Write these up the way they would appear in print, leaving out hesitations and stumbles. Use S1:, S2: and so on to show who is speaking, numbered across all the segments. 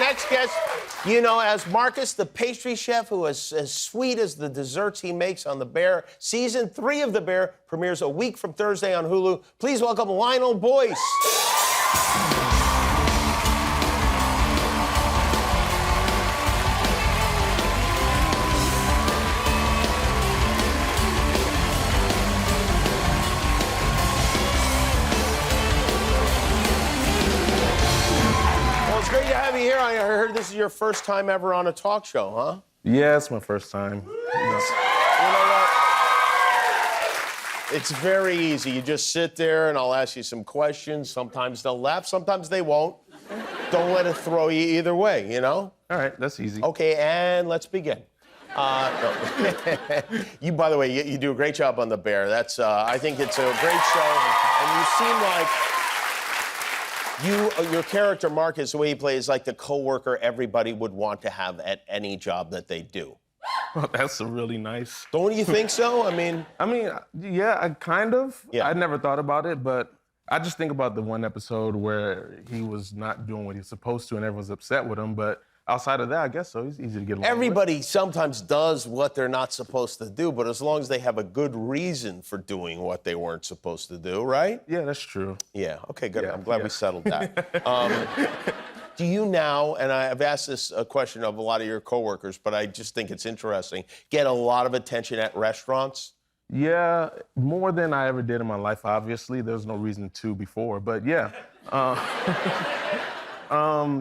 S1: next guest, you know, as Marcus, the pastry chef who is as sweet as the desserts he makes on The Bear. Season 3 of The Bear premieres a week from Thursday on Hulu. Please welcome Lionel Boyce. It's great to have you here. I heard this is your first time ever on a talk show, huh?
S2: Yeah, it's my first time.
S1: You know what? It's very easy. You just sit there and I'll ask you some questions. Sometimes they'll laugh, sometimes they won't. Don't let it throw you either way, you know?
S2: All right, that's easy.
S1: Okay, and let's begin. No. You, by the way, you do a great job on The Bear. That's, I think it's a great show, and you seem like your character, Marcus, the way he plays, like the coworker everybody would want to have at any job that they do.
S2: Well, that's really nice.
S1: Don't you think so? I mean,
S2: yeah, I kind of.
S1: Yeah.
S2: I never thought about it, but I just think about the one episode where he was not doing what he was supposed to and everyone's upset with him, but outside of that, I guess so. He's easy to get along
S1: everybody sometimes does what they're not supposed to do, but as long as they have a good reason for doing what they weren't supposed to do, right?
S2: Yeah, that's true.
S1: Yeah, okay, good.
S2: Yeah,
S1: I'm glad we settled that. Do you now, and I've asked this question of a lot of your coworkers, but I just think it's interesting, get a lot of attention at restaurants?
S2: Yeah, more than I ever did in my life, obviously. There was no reason to before, but yeah.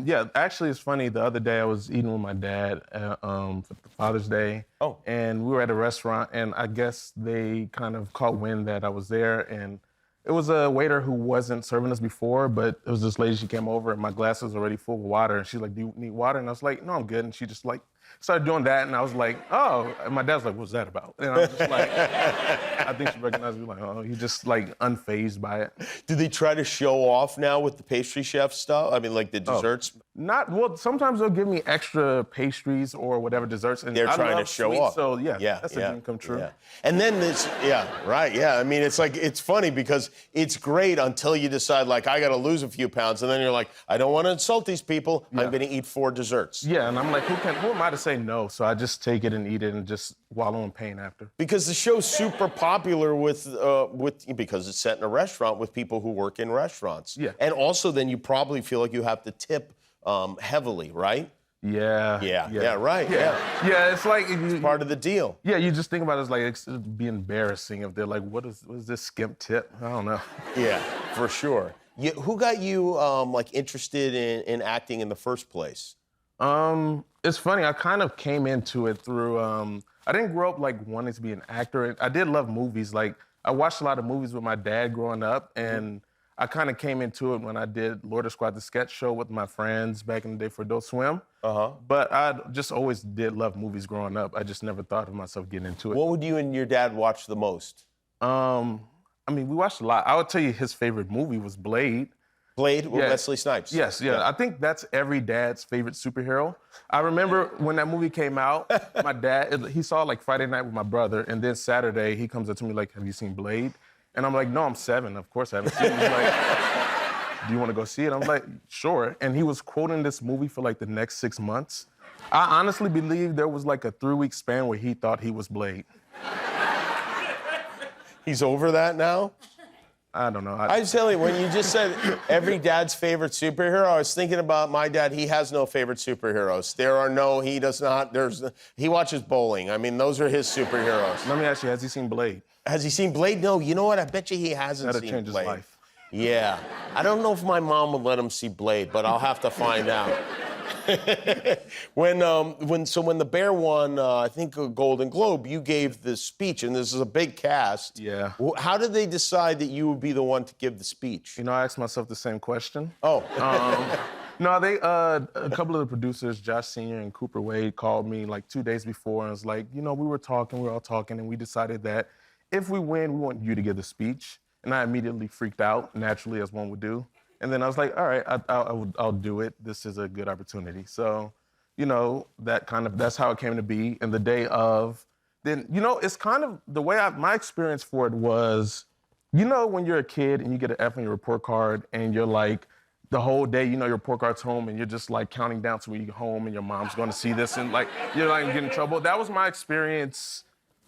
S2: Yeah, actually, it's funny. The other day, I was eating with my dad for Father's Day.
S1: Oh.
S2: And we were at a restaurant, and I guess they kind of caught wind that I was there, and it was a waiter who wasn't serving us before, but it was this lady, she came over, and my glass was already full of water, and she's like, do you need water? And I was like, no, I'm good. And she just like started doing that, and I was like, oh. And my dad's like, what's that about? And I was just like, I think she recognized me, like, oh, he's just like unfazed by it.
S1: Do they try to show off now with the pastry chef stuff? I mean, like the desserts?
S2: Well, sometimes they'll give me extra pastries or whatever desserts. And
S1: they're trying to show off.
S2: So that's a dream come true.
S1: Yeah. And then this, right. I mean, it's like, it's funny because it's great until you decide, like, I got to lose a few pounds. And then you're like, I don't want to insult these people. Yeah. I'm going to eat 4 desserts.
S2: Yeah, and I'm like, who am I to say no? So I just take it and eat it and just wallow in pain after.
S1: Because the show's super popular because it's set in a restaurant with people who work in restaurants.
S2: Yeah.
S1: And also then you probably feel like you have to tip heavily, right?
S2: Yeah,
S1: right.
S2: Yeah, it's like
S1: it's part of the deal.
S2: Yeah, you just think about it as like it'd be embarrassing if they're like, what is this skimp tip? I don't know.
S1: Yeah, for sure. Who got you like interested in acting in the first place?
S2: It's funny. I kind of came into it through. I didn't grow up like wanting to be an actor. I did love movies. Like I watched a lot of movies with my dad growing up, and I kind of came into it when I did Lord of Squad, the sketch show with my friends back in the day for Adult Swim. But I just always did love movies growing up. I just never thought of myself getting into it.
S1: What would you and your dad watch the most?
S2: I mean, we watched a lot. I would tell you his favorite movie was Blade.
S1: Blade with Wesley Snipes.
S2: Yes. I think that's every dad's favorite superhero. I remember when that movie came out, my dad, he saw like Friday night with my brother, and then Saturday he comes up to me like, have you seen Blade? And I'm like, no, I'm 7. Of course I haven't seen it. He's like, do you want to go see it? I'm like, sure. And he was quoting this movie for like the next 6 months. I honestly believe there was like a 3-week span where he thought he was Blade.
S1: He's over that now?
S2: I don't know.
S1: I just tell you, when you just said every dad's favorite superhero, I was thinking about my dad. He has no favorite superheroes. He does not. He watches bowling. I mean, those are his superheroes.
S2: Let me ask you, has he seen Blade?
S1: Has he seen Blade? No, you know what? I bet you he hasn't seen Blade.
S2: That'll change his life.
S1: Yeah. I don't know if my mom would let him see Blade, but I'll have to find out. When The Bear won, I think, a Golden Globe, you gave the speech, and this is a big cast.
S2: Yeah.
S1: How did they decide that you would be the one to give the speech?
S2: You know, I asked myself the same question.
S1: Oh.
S2: No, a couple of the producers, Josh Sr. and Cooper Wade, called me like 2 days before and was like, you know, we were all talking, and we decided that if we win, we want you to give the speech. And I immediately freaked out, naturally, as one would do. And then I was like, all right, I'll do it. This is a good opportunity. So, you know, that's how it came to be. And the day of, then, you know, it's kind of the way my experience for it was, you know, when you're a kid and you get an F on your report card and you're like, the whole day, you know, your report card's home and you're just like counting down to when you get home and your mom's gonna see this and like, you're like getting in trouble. That was my experience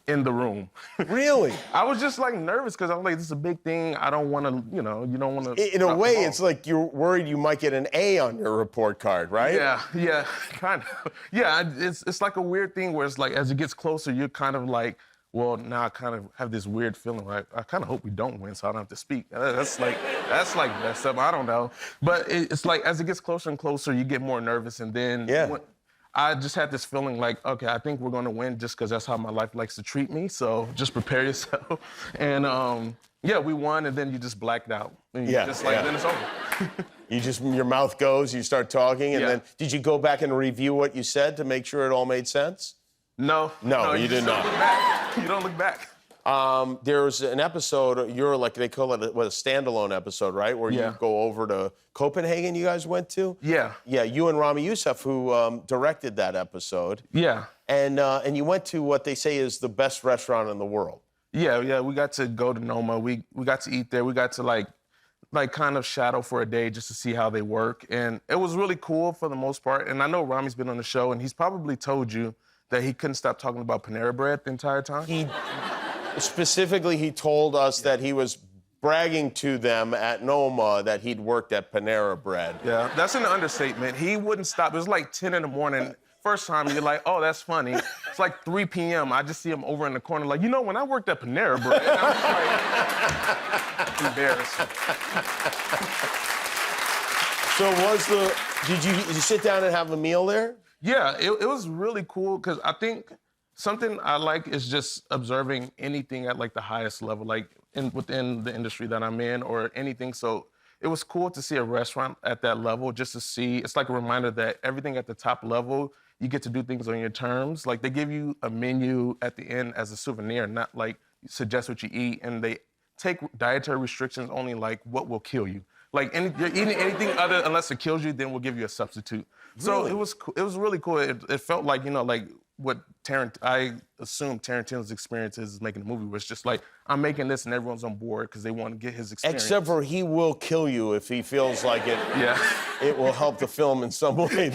S2: in the room.
S1: Really?
S2: I was just like nervous because I was like, this is a big thing. I don't want to, you know, you don't want to.
S1: In a way, it's like you're worried you might get an A on your report card, right?
S2: Yeah, kind of. Yeah, it's like a weird thing where it's like as it gets closer, you're kind of like, well, now I kind of have this weird feeling like I kind of hope we don't win, so I don't have to speak. That's like messed up. I don't know, but it's like as it gets closer and closer, you get more nervous, and then I just had this feeling like, okay, I think we're gonna win just because that's how my life likes to treat me. So just prepare yourself. And yeah, we won, and then you just blacked out. And then it's over.
S1: Your mouth goes, you start talking, and then did you go back and review what you said to make sure it all made sense?
S2: No,
S1: you did not.
S2: You don't look back.
S1: There's an episode, you're like, they call it a standalone episode, right? Where you go over to Copenhagen, you guys went to?
S2: Yeah.
S1: Yeah, you and Rami Youssef, who directed that episode.
S2: Yeah.
S1: And you went to what they say is the best restaurant in the world.
S2: Yeah, we got to go to Noma. We got to eat there. We got to like kind of shadow for a day just to see how they work. And it was really cool for the most part. And I know Rami's been on the show, and he's probably told you that he couldn't stop talking about Panera Bread the entire time.
S1: Specifically, he told us that he was bragging to them at Noma that he'd worked at Panera Bread.
S2: Yeah, that's an understatement. He wouldn't stop. It was like 10 in the morning. First time, you're like, oh, that's funny. It's like 3 p.m. I just see him over in the corner like, you know, when I worked at Panera Bread, and I'm just like, embarrassing.
S1: So did you sit down and have a meal there?
S2: Yeah, it was really cool because I think something I like is just observing anything at like the highest level, like within the industry that I'm in or anything. So it was cool to see a restaurant at that level just to see. It's like a reminder that everything at the top level, you get to do things on your terms. Like they give you a menu at the end as a souvenir, not like suggest what you eat. And they take dietary restrictions only like what will kill you. Like you're eating anything other unless it kills you, then we'll give you a substitute. So it was really cool. It felt like, you know, like what I assume Tarantino's experience is making a movie, where it's just like, I'm making this and everyone's on board because they want to get his experience.
S1: Except for he will kill you if he feels like it will help the film in some way.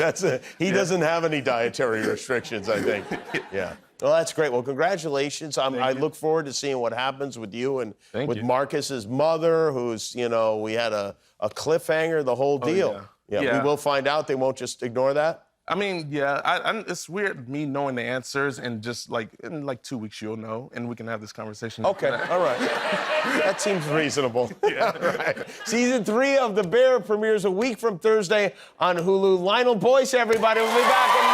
S1: He doesn't have any dietary restrictions, I think. Yeah. Well, that's great. Well, congratulations. I look forward to seeing what happens with you and with Marcus's mother, who's, you know, we had a cliffhanger, the whole deal. Yeah, we will find out. They won't just ignore that.
S2: I mean, it's weird me knowing the answers and just like in like 2 weeks you'll know and we can have this conversation.
S1: Okay, all right. That seems reasonable. Yeah. All right. Season 3 of The Bear premieres a week from Thursday on Hulu. Lionel Boyce, everybody, will be back.